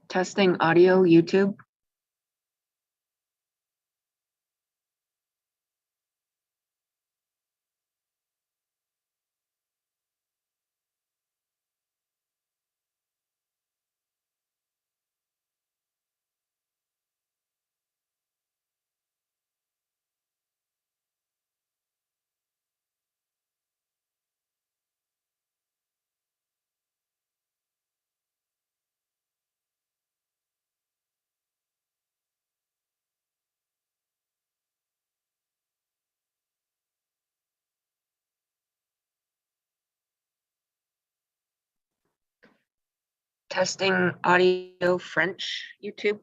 Testing audio, YouTube. Testing audio, French, YouTube.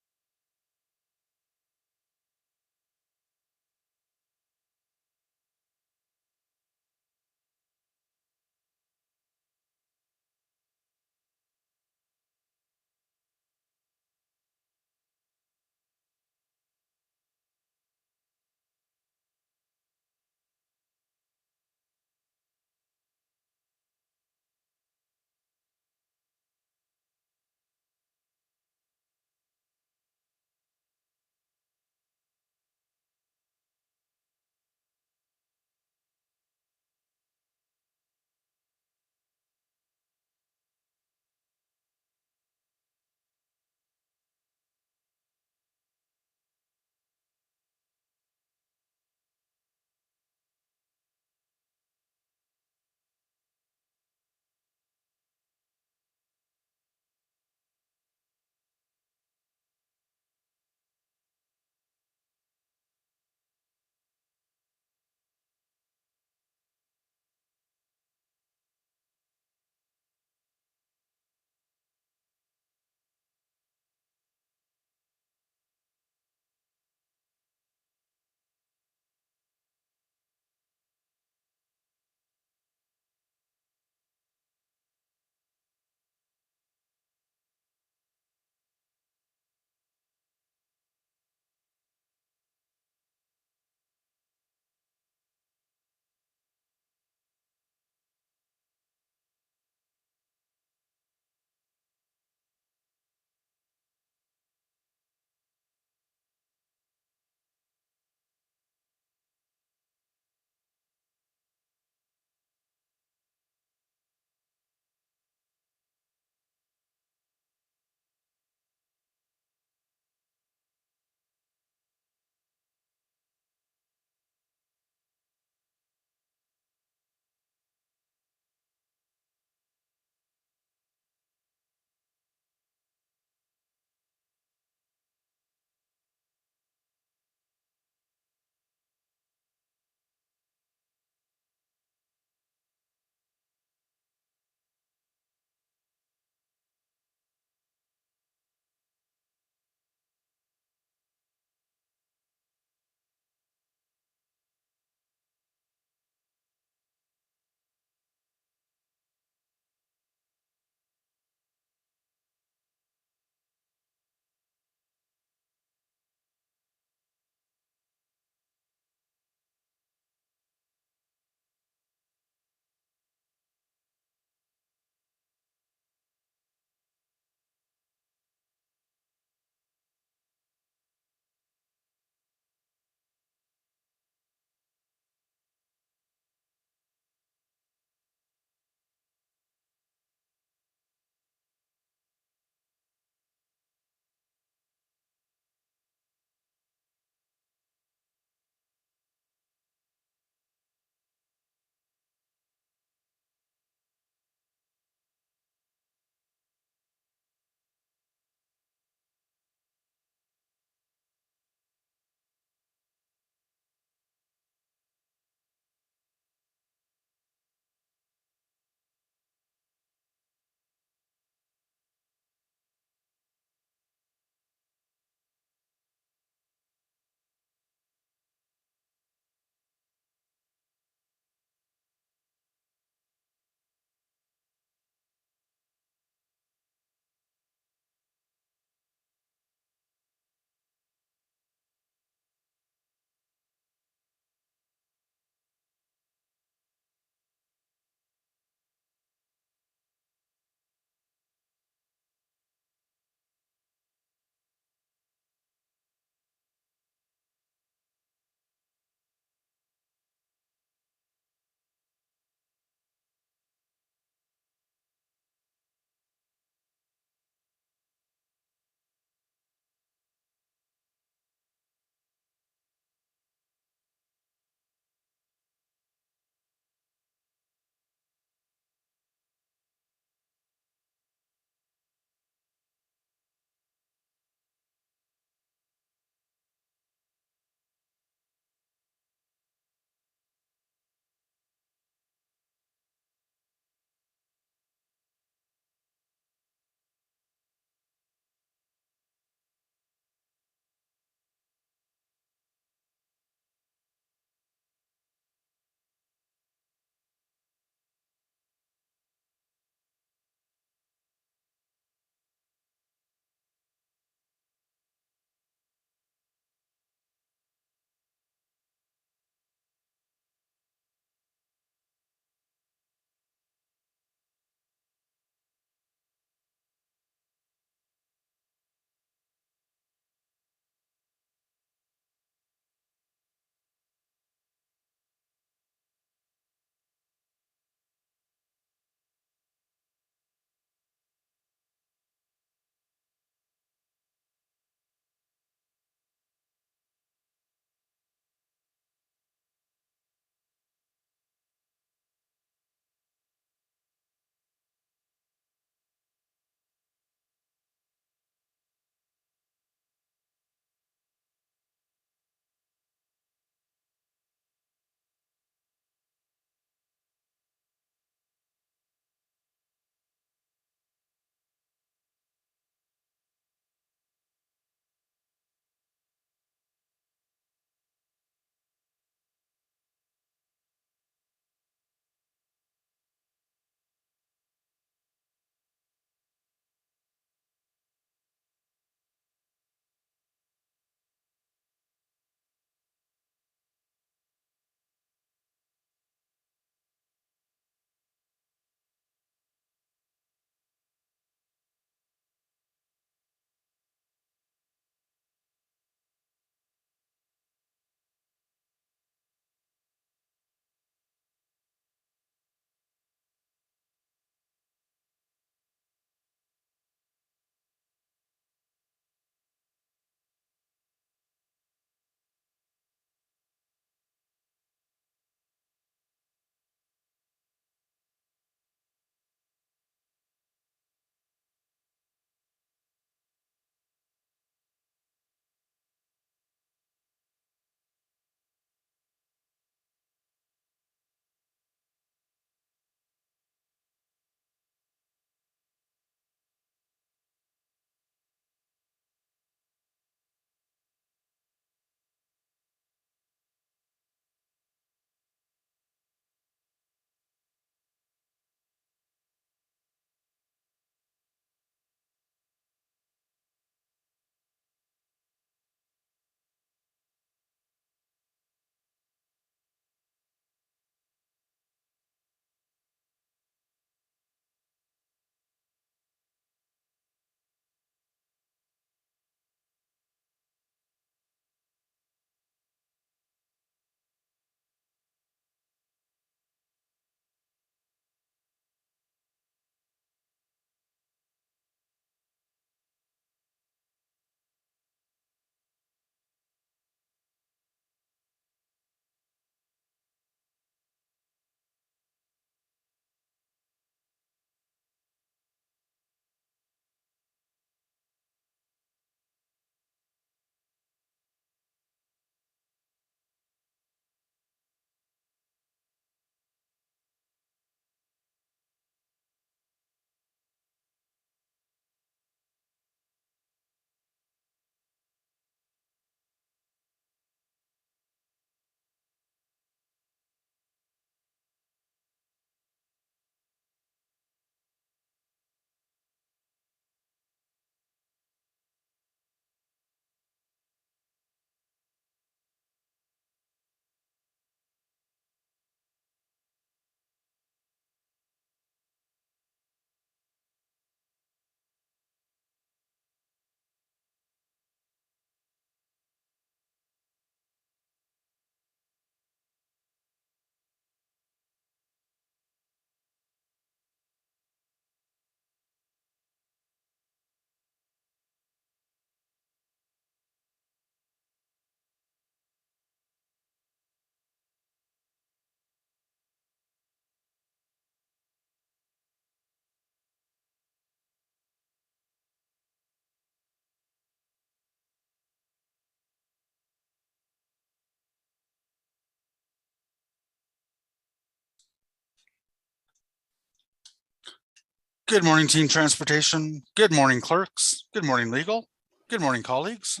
Good morning, Team Transportation. Good morning, clerks. Good morning, legal. Good morning, colleagues.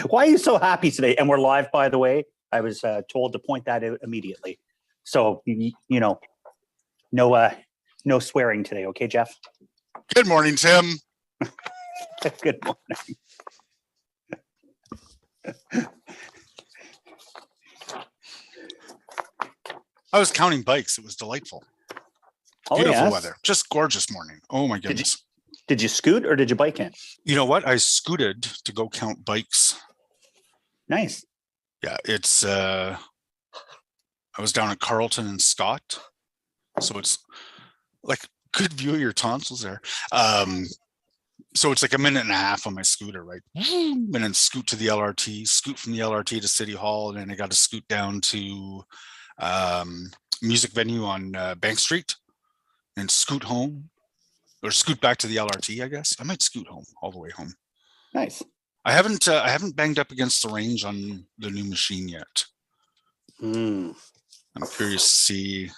Why are you so happy today? And we're live, by the way. I was told to point that out immediately. So, no swearing today. Okay, Jeff? Good morning, Tim. Good morning. I was counting bikes. It was delightful. Oh, Beautiful yes. weather. Just gorgeous morning. Oh my goodness. Did you scoot or did you bike in? You know what? I scooted to go count bikes. Nice. Yeah, it's I was down at Carlton and Scott. So it's like good view of your tonsils there. So it's like a minute and a half on my scooter, right? And then scoot to the LRT, scoot from the LRT to City Hall, and then I got to scoot down to music venue on Bank Street and scoot home, or scoot back to the LRT, I guess. I might scoot home all the way home. Nice. I haven't banged up against the range on the new machine yet. I'm curious to see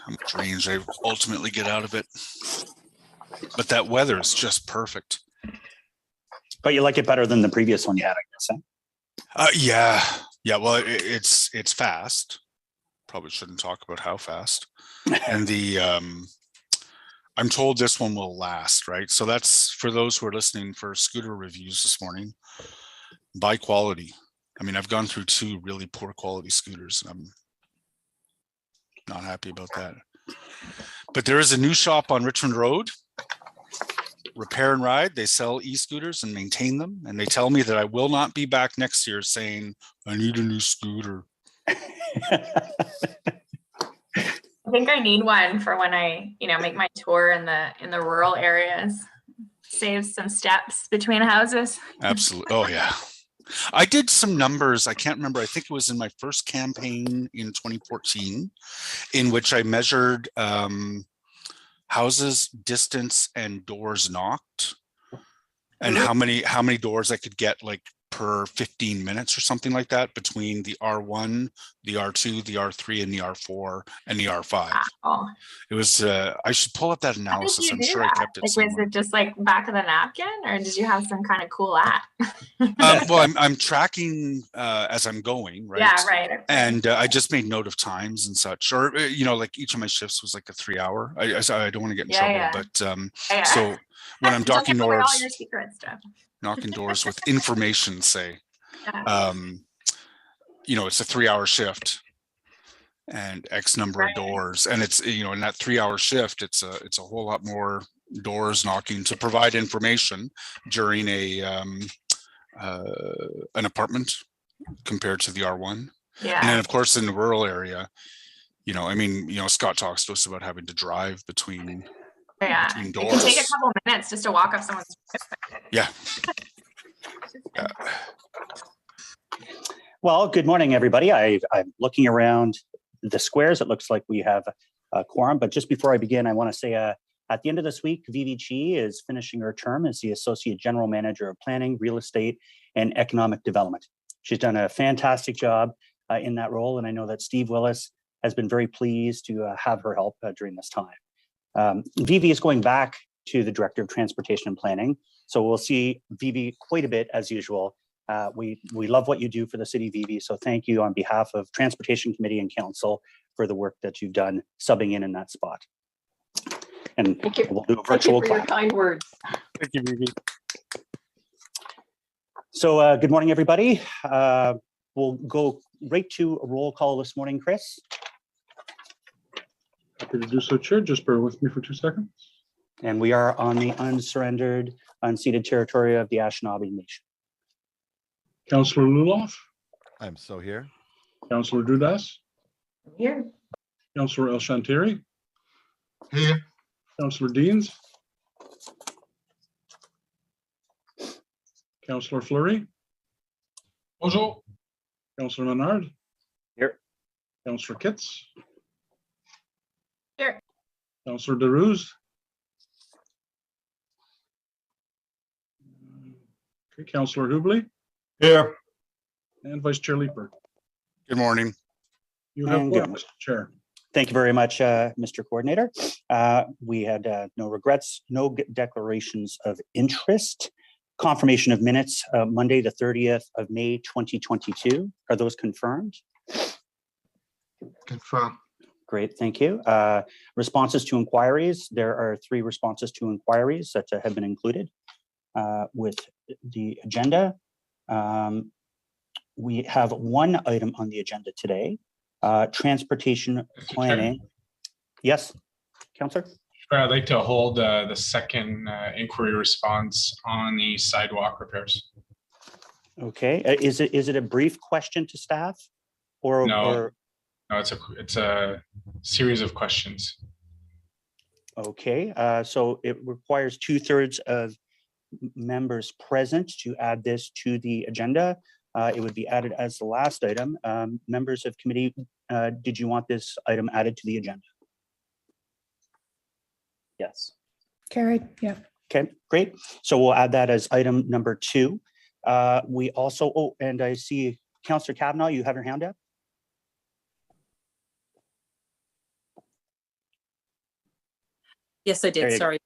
how much range I ultimately get out of it. But that weather is just perfect. But you like it better than the previous one you had, I guess. Yeah. Well, it's fast. Probably shouldn't talk about how fast. And the I'm told this one will last, right? So that's for those who are listening for scooter reviews this morning. Buy quality. I mean, I've gone through 2 really poor quality scooters, and I'm not happy about that. But there is a new shop on Richmond Road, Repair and Ride. They sell e-scooters and maintain them. And they tell me that I will not be back next year saying, I need a new scooter. I think I need one for when I, make my tour in the rural areas. Saves some steps between houses. Absolutely. Oh yeah. I did some numbers. I can't remember. I think it was in my first campaign in 2014, in which I measured houses, distance, and doors knocked, and how many doors I could get like per 15 minutes or something like that between the R1, the R2, the R3, and the R4 and the R5. Wow. It was I should pull up that analysis. I'm sure I kept it somewhere. Was it just like back of the napkin, or did you have some kind of cool app? Well, I'm tracking as I'm going, right? Yeah, right. Okay. And I just made note of times and such, or like each of my shifts was like a 3 hour. I don't want to get in trouble, but so when I'm knocking doors, all your secret stuff. knocking doors with information, say, it's a 3 hour shift and X number of doors, and it's in that 3 hour shift, it's a whole lot more doors knocking to provide information during an apartment compared to the R1. Yeah. And then of course in the rural area, Scott talks to us about having to drive between between doors. It can take a couple minutes just to walk up someone's. Yeah. Well, good morning, everybody. I'm looking around the squares. It looks like we have a quorum, but just before I begin, I want to say at the end of this week, Vivi Chi is finishing her term as the Associate General Manager of Planning, Real Estate, and Economic Development. She's done a fantastic job in that role, and I know that Steve Willis has been very pleased to have her help during this time. Vivi is going back to the Director of Transportation and Planning, so we'll see Vivi quite a bit as usual. We love what you do for the city, Vivi, so thank you on behalf of Transportation Committee and Council for the work that you've done subbing in that spot. And Thank you. We'll do a virtual Thank you for your clap. kind words. Thank you, Vivi. So good morning, everybody. We'll go right to a roll call this morning, Chris. Happy to do so, Chair. Just bear with me for 2 seconds. And we are on the unsurrendered, unceded territory of the Anishinaabe Nation. Councillor Luloff, I'm so here. Councillor Dudas, Here. Councillor El Shantiri, Here. Councillor Deans, Councillor Fleury, Bonjour. Councillor Menard, Here. Councillor Kitts, Here. Councillor DeRuse, okay, Councillor Hubley, Here. and Vice Chair Leeper. Good morning. You have And one, good. Mr. Chair. Thank you very much, Mr. Coordinator. We had no regrets, no declarations of interest. Confirmation of minutes, Monday, the 30th of May, 2022. Are those confirmed? Confirm. Great, thank you. Responses to inquiries. There are 3 responses to inquiries that have been included with the agenda. We have 1 item on the agenda today, transportation planning. Yes, Councillor? Sure, I'd like to hold the second inquiry response on the sidewalk repairs. Okay, is it a brief question to staff? No, it's a series of questions. Okay, so it requires 2/3 of members present to add this to the agenda. It would be added as the last item. Members of committee, did you want this item added to the agenda? Yes. Carried, yeah. Okay, great. So we'll add that as item number 2. We also, oh, and I see Councillor Kavanaugh, you have your hand up. Yes, I There did. you go. Sorry.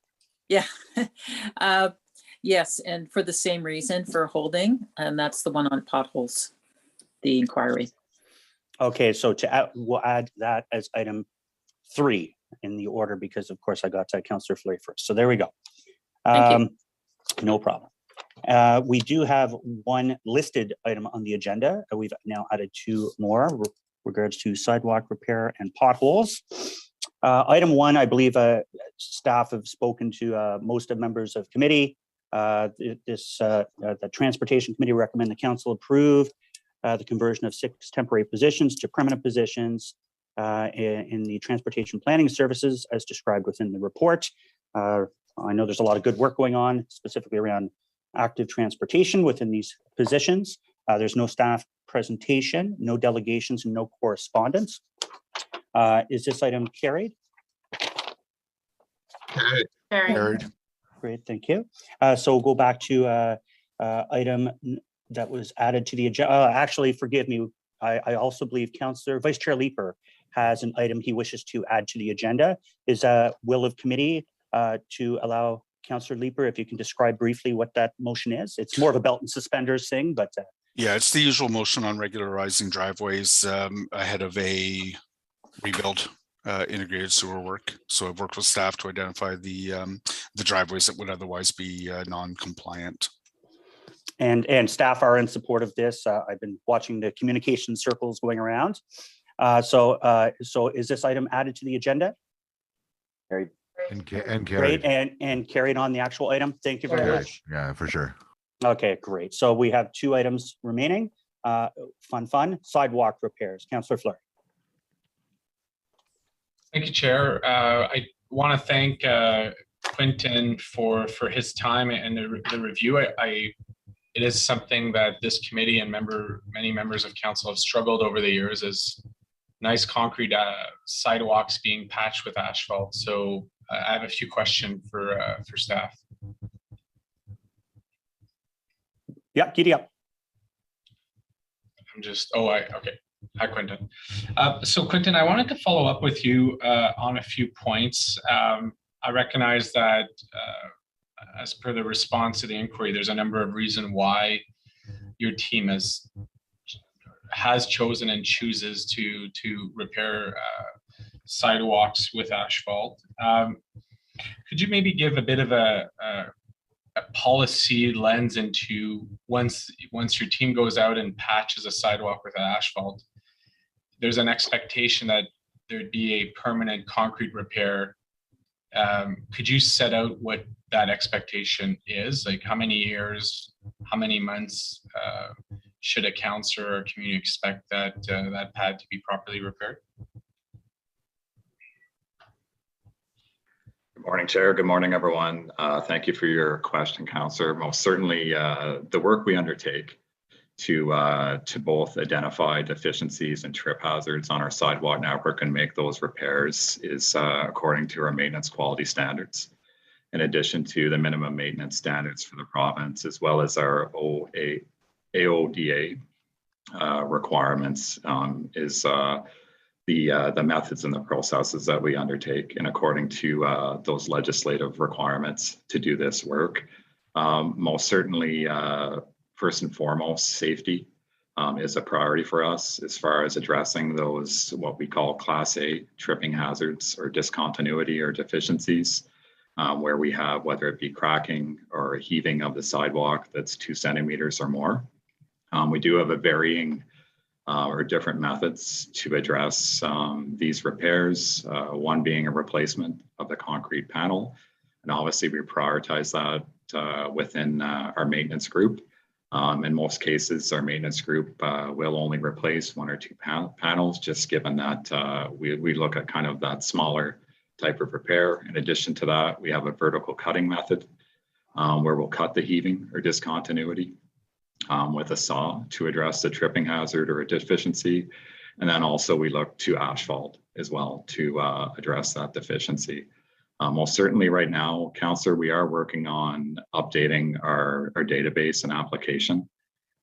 Yeah. Yes, and for the same reason for holding, and that's the one on potholes, the inquiry. Okay, so to add, we'll add that as item 3 in the order because of course I got Councillor Fleury first. So there we go. Thank you. No problem. We do have 1 listed item on the agenda. We've now added 2 more regards to sidewalk repair and potholes. Item 1, I believe staff have spoken to most of members of committee. The Transportation Committee recommend the council approve the conversion of 6 temporary positions to permanent positions in the transportation planning services as described within the report. I know there's a lot of good work going on, specifically around active transportation within these positions. There's no staff presentation, no delegations, and no correspondence. Is this item carried? Carried. Great, thank you. So we'll go back to item that was added to the agenda. Actually, forgive me. I also believe Councillor Vice Chair Leeper has an item he wishes to add to the agenda. Is a will of committee to allow Councillor Leeper, if you can describe briefly what that motion is. It's more of a belt and suspenders thing, but Yeah, it's the usual motion on regularizing driveways ahead of a rebuild integrated sewer work. So I've worked with staff to identify the driveways that would otherwise be non-compliant. And staff are in support of this. I've been watching the communication circles going around. So is this item added to the agenda? Carried. And Great, carried. and carried on the actual item. Thank you very Carried. much. Yeah, for sure. Okay, great. So we have 2 items remaining. Fun, sidewalk repairs. Councillor Fleury. Thank you, Chair. I want to thank Quentin for his time and the review. It is something that this committee and many members of council have struggled over the years, is nice concrete sidewalks being patched with asphalt. So I have a few questions for staff. Yeah, giddy up. I'm just, okay. Hi, Quentin. So Quentin, I wanted to follow up with you on a few points. I recognize that as per the response to the inquiry, there's a number of reasons why your team has chosen and chooses to repair sidewalks with asphalt. Could you maybe give a bit of a policy lens into once your team goes out and patches a sidewalk with asphalt, there's an expectation that there'd be a permanent concrete repair. Could you set out what that expectation is? Like how many years, how many months should a councillor or community expect that that pad to be properly repaired? Good morning, Chair. Good morning, everyone. Thank you for your question, Councillor. Most certainly, the work we undertake to both identify deficiencies and trip hazards on our sidewalk network and make those repairs is according to our maintenance quality standards. In addition to the minimum maintenance standards for the province, as well as our AODA requirements, is the methods and the processes that we undertake and according to those legislative requirements to do this work. Most certainly, first and foremost, safety is a priority for us as far as addressing those what we call Class A tripping hazards or discontinuity or deficiencies, where we have, whether it be cracking or heaving of the sidewalk that's 2 centimeters or more. We do have a varying or different methods to address these repairs, one being a replacement of the concrete panel. And obviously we prioritize that within our maintenance group. In most cases, our maintenance group will only replace 1 or 2 panels, just given that we look at kind of that smaller type of repair. In addition to that, we have a vertical cutting method where we'll cut the heaving or discontinuity with a saw to address the tripping hazard or a deficiency. And then also we look to asphalt as well to address that deficiency. Most certainly right now, Councillor, we are working on updating our database and application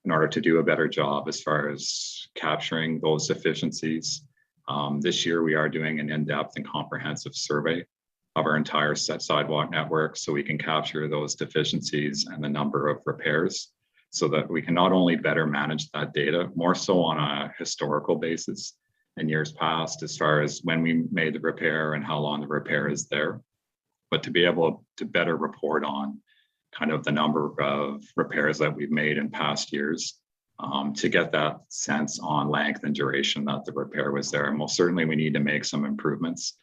in order to do a better job as far as capturing those deficiencies. This year, we are doing an in-depth and comprehensive survey of our entire sidewalk network so we can capture those deficiencies and the number of repairs so that we can not only better manage that data, more so on a historical basis in years past as far as when we made the repair and how long the repair is there, but to be able to better report on kind of the number of repairs that we've made in past years to get that sense on length and duration that the repair was there. And most certainly we need to make some improvements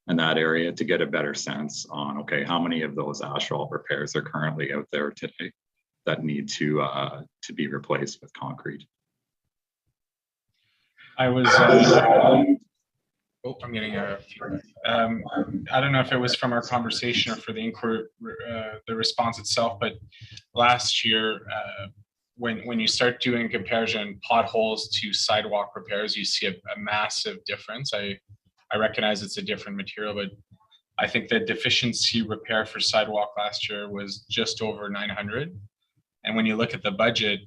in that area to get a better sense on, okay, how many of those asphalt repairs are currently out there today that need to be replaced with concrete. I was, oh, I'm getting a feedback. I don't know if it was from our conversation or for the inquiry, the response itself, but last year, when you start doing comparison potholes to sidewalk repairs, you see a massive difference. I recognize it's a different material, but I think the deficiency repair for sidewalk last year was just over 900. And when you look at the budget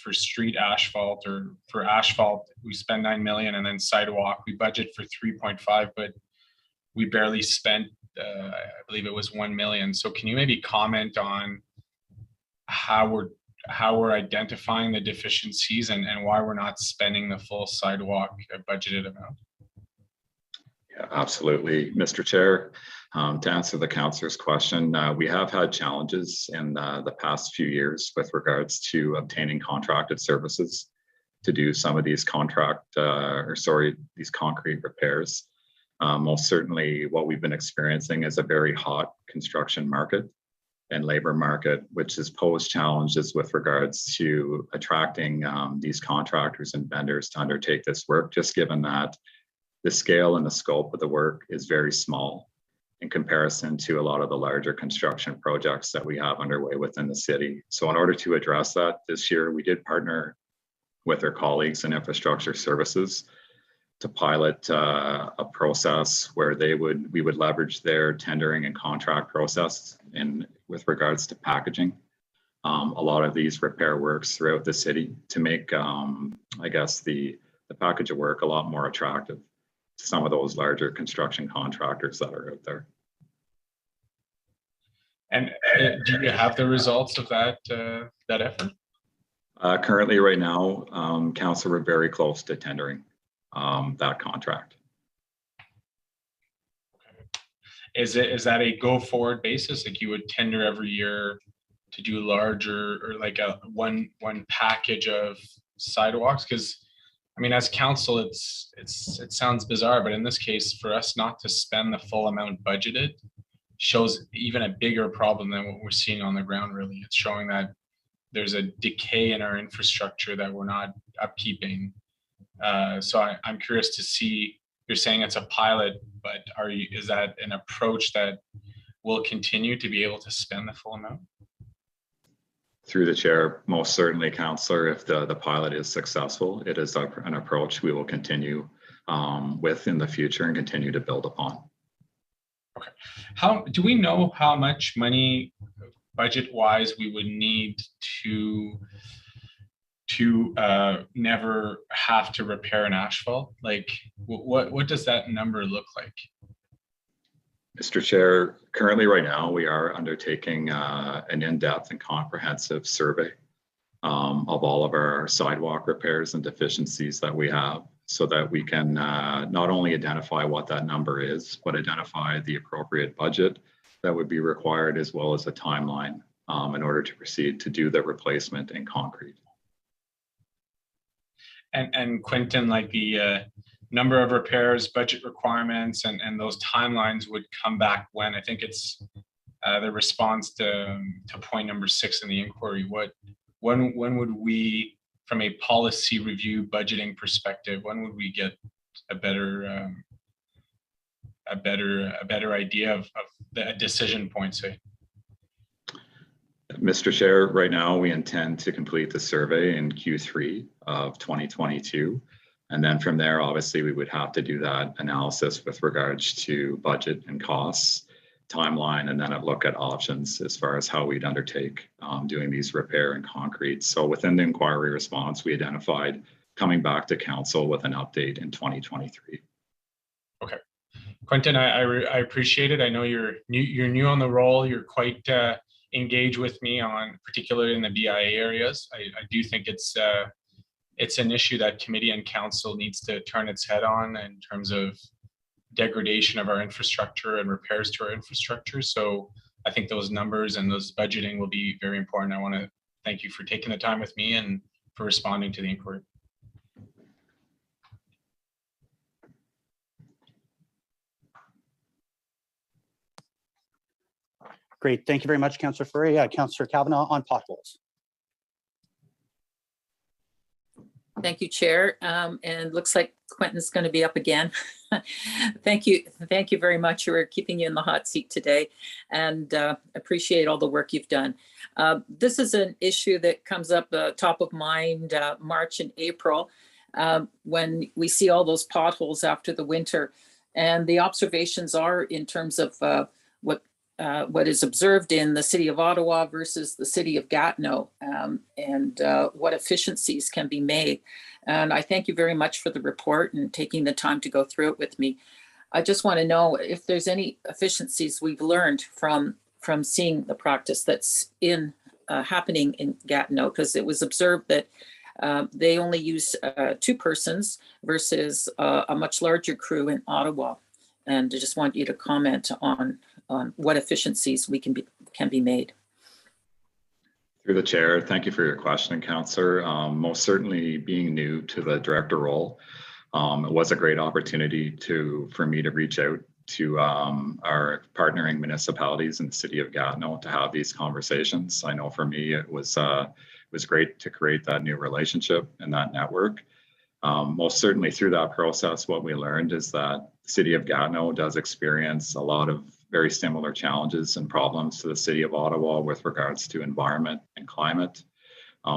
for street asphalt or for asphalt, we spend 9 million, and then sidewalk, we budget for 3.5, but we barely spent, I believe it was 1 million. So can you maybe comment on how we're identifying the deficiencies and why we're not spending the full sidewalk budgeted amount? Yeah, absolutely, Mr. Chair. To answer the councillor's question, we have had challenges in the past few years with regards to obtaining contracted services to do some of these these concrete repairs. Most certainly what we've been experiencing is a very hot construction market and labor market, which has posed challenges with regards to attracting these contractors and vendors to undertake this work, just given that the scale and the scope of the work is very small in comparison to a lot of the larger construction projects that we have underway within the city. So in order to address that this year, we did partner with our colleagues in infrastructure services to pilot a process where we would leverage their tendering and contract process with regards to packaging a lot of these repair works throughout the city to make, I guess, the package of work a lot more attractive to some of those larger construction contractors that are out there. And do you have the results of that effort? Currently, right now, council, we're very close to tendering that contract. Okay. Is that a go forward basis? Like you would tender every year to do larger or like a one package of sidewalks? Because I mean, as council, it sounds bizarre, but in this case, for us not to spend the full amount budgeted shows even a bigger problem than what we're seeing on the ground. Really, it's showing that there's a decay in our infrastructure that we're not upkeeping. So I'm curious to see. You're saying it's a pilot, but is that an approach that will continue to be able to spend the full amount? Through the chair, most certainly, councillor, if the pilot is successful, it is an approach we will continue with in the future and continue to build upon. Okay. How do we know how much money budget-wise we would need to to never have to repair an asphalt? Like, what does that number look like? Mr. Chair, currently right now, we are undertaking an in-depth and comprehensive survey of all of our sidewalk repairs and deficiencies that we have, so that we can not only identify what that number is, but identify the appropriate budget that would be required, as well as a timeline in order to proceed to do the replacement in concrete. And Quentin, like the number of repairs, budget requirements, and those timelines would come back when? I think it's the response to point number 6 in the inquiry. When would we, from a policy review budgeting perspective, when would we get a better idea of the decision point, say? Mr. Chair, right now we intend to complete the survey in Q3 of 2022. And then from there, obviously, we would have to do that analysis with regards to budget and costs, timeline, and then a look at options as far as how we'd undertake doing these repair and concrete. So within the inquiry response, we identified coming back to council with an update in 2023. Okay. Quentin, I appreciate it. I know you're new on the role. You're quite engaged with me on, particularly in the BIA areas. I do think it's an issue that committee and council needs to turn its head on in terms of degradation of our infrastructure and repairs to our infrastructure. So I think those numbers and those budgeting will be very important. I want to thank you for taking the time with me and for responding to the inquiry. Great. Thank you very much, Councillor Furry. Councillor Kavanaugh on potholes. Thank you, Chair. And looks like Quentin's going to be up again. Thank you. Thank you very much. We're keeping you in the hot seat today, and appreciate all the work you've done. This is an issue that comes up top of mind March and April when we see all those potholes after the winter. And the observations are in terms of what is observed in the city of Ottawa versus the city of Gatineau, and what efficiencies can be made. And I thank you very much for the report and taking the time to go through it with me. I just want to know if there's any efficiencies we've learned from seeing the practice that's happening in Gatineau, because it was observed that they only use 2 persons versus a much larger crew in Ottawa. And I just want you to comment on what efficiencies can be made. Through the chair, thank you for your question, Councillor. Most certainly, being new to the director role, it was a great opportunity for me to reach out to our partnering municipalities in the city of Gatineau to have these conversations. I know for me, it was great to create that new relationship and that network. Most certainly through that process, what we learned is that the city of Gatineau does experience a lot of very similar challenges and problems to the city of Ottawa with regards to environment and climate.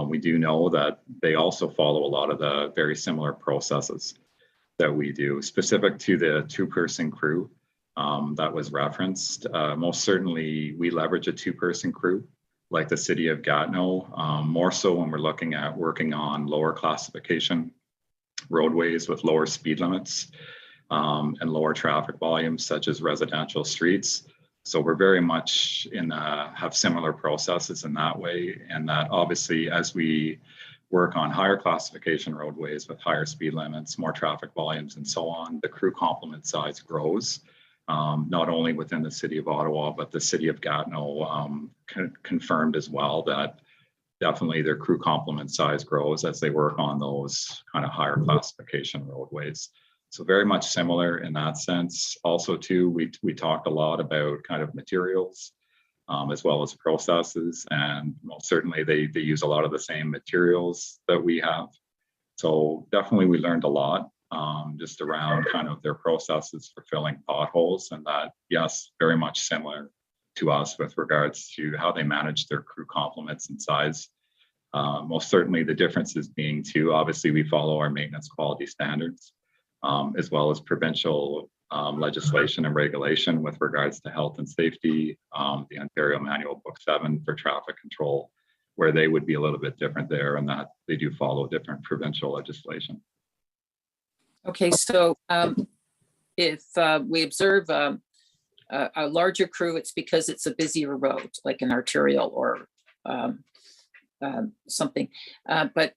We do know that they also follow a lot of the very similar processes that we do. Specific to the 2-person crew that was referenced, most certainly we leverage a 2-person crew like the city of Gatineau, more so when we're looking at working on lower classification roadways with lower speed limits and lower traffic volumes, such as residential streets. So we're very much have similar processes in that way. And that obviously, as we work on higher classification roadways with higher speed limits, more traffic volumes and so on, the crew complement size grows, not only within the city of Ottawa, but the city of Gatineau confirmed as well that definitely their crew complement size grows as they work on those kind of higher classification roadways. So very much similar in that sense. Also too, we talked a lot about kind of materials as well as processes, and most certainly they use a lot of the same materials that we have. So definitely we learned a lot just around kind of their processes for filling potholes, and that, yes, very much similar to us with regards to how they manage their crew complements and size. Most certainly the differences being too, obviously we follow our maintenance quality standards as well as provincial legislation and regulation with regards to health and safety, the Ontario Manual Book 7 for traffic control, where they would be a little bit different there, and that they do follow different provincial legislation. Okay, so if we observe a larger crew, it's because it's a busier road, like an arterial or something. But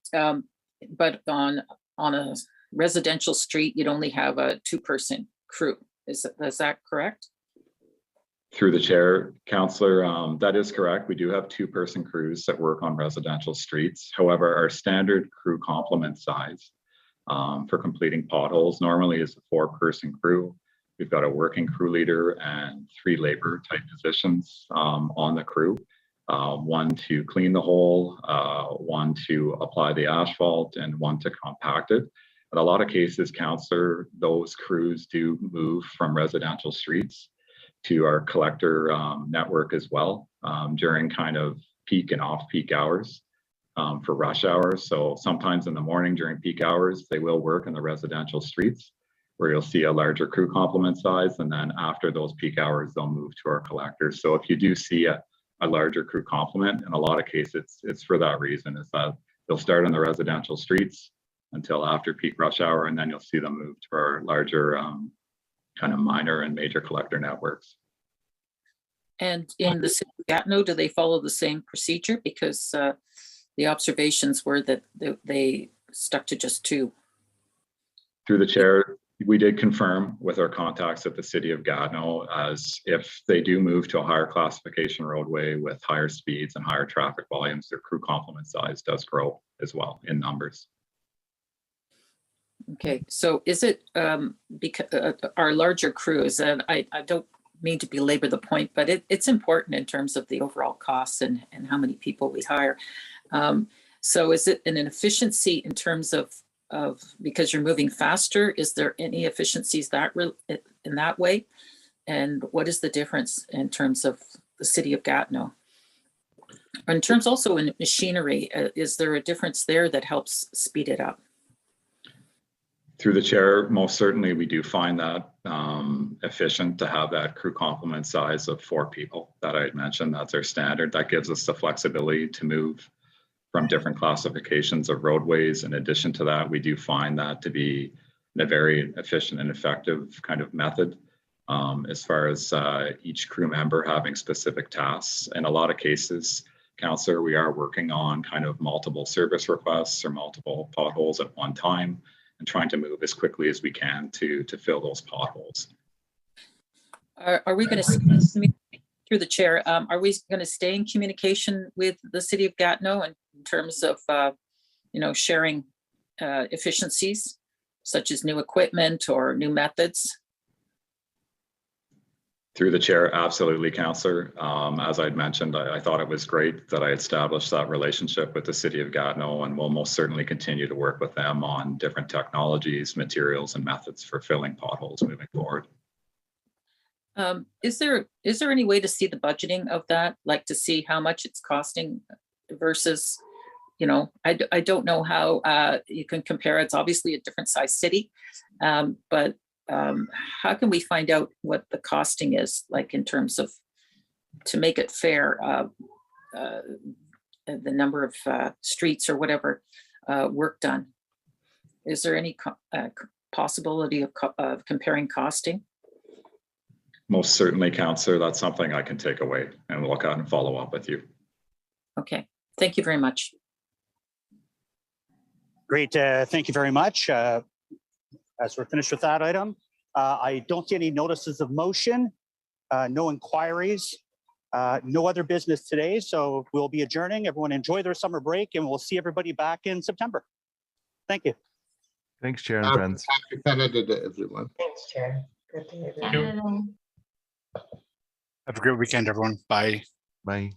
on a residential street, you'd only have a 2-person crew. Is that correct? Through the chair, Councillor, that is correct. We do have 2-person crews that work on residential streets. However, our standard crew complement size for completing potholes normally is a 4-person crew. We've got a working crew leader and 3 labor type positions on the crew. 1 to clean the hole, 1 to apply the asphalt, and 1 to compact it. In a lot of cases, Councillor, those crews do move from residential streets to our collector network as well during kind of peak and off-peak hours for rush hours. So sometimes in the morning during peak hours, they will work in the residential streets where you'll see a larger crew complement size. And then after those peak hours, they'll move to our collectors. So if you do see a larger crew complement, in a lot of cases, it's for that reason, is that they'll start on the residential streets until after peak rush hour, and then you'll see them move to our larger kind of minor and major collector networks. And in the city of Gatineau, do they follow the same procedure? Because the observations were that they stuck to just 2. Through the chair, we did confirm with our contacts at the city of Gatineau, as if they do move to a higher classification roadway with higher speeds and higher traffic volumes, their crew complement size does grow as well in numbers. Okay, so is it because our larger crews, and I don't mean to belabor the point, but it's important in terms of the overall costs and how many people we hire. So is it an efficiency in terms of because you're moving faster? Is there any efficiencies in that way? And what is the difference in terms of the city of Gatineau? In terms also in machinery, is there a difference there that helps speed it up? Through the chair, most certainly we do find that efficient to have that crew complement size of 4 people that I had mentioned. That's our standard. That gives us the flexibility to move from different classifications of roadways. In addition to that, we do find that to be a very efficient and effective kind of method as far as each crew member having specific tasks. In a lot of cases, Councillor, we are working on kind of multiple service requests or multiple potholes at one time, and trying to move as quickly as we can to fill those potholes. Are we going to, through the chair, are we going to stay in communication with the city of Gatineau in terms of, sharing efficiencies such as new equipment or new methods? Through the chair, absolutely, Councillor. As I'd mentioned, I thought it was great that I established that relationship with the city of Gatineau, and we'll most certainly continue to work with them on different technologies, materials, and methods for filling potholes moving forward. Is there any way to see the budgeting of that, like to see how much it's costing versus, I don't know how you can compare. It's obviously a different size city, but how can we find out what the costing is, like in terms of, to make it fair, the number of streets or whatever work done? Is there any possibility of comparing costing? Most certainly, Councillor. That's something I can take away and look at and follow up with you. Okay, thank you very much. Great, thank you very much. As we're finished with that item, I don't see any notices of motion, no inquiries, no other business today. So we'll be adjourning. Everyone enjoy their summer break, and we'll see everybody back in September. Thank you. Thanks, Chair and friends. Happy Canada Day, everyone. Thanks, Chair. Good to hear that. Thank you. Have a great weekend, everyone. Bye. Bye.